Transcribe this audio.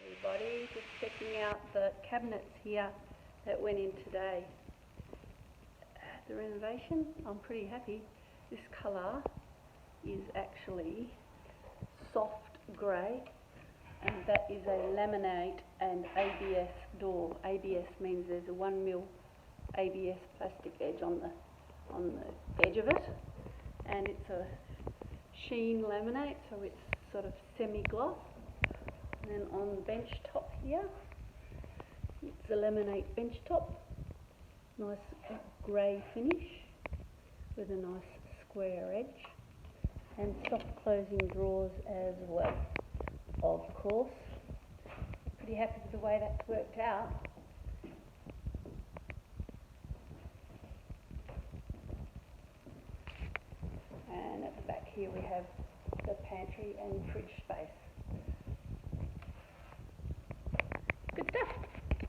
Everybody, just checking out the cabinets here that went in today. The renovation, I'm pretty happy. This colour is actually soft grey, and that is a laminate and ABS door. ABS means there's a 1mm ABS plastic edge on the edge of it, and it's a sheen laminate, so it's sort of semi-gloss. And then on the bench top here, it's a laminate bench top, nice grey finish with a nice square edge, and soft closing drawers as well, of course. Pretty happy with the way that's worked out. And at the back here we have the pantry and fridge space.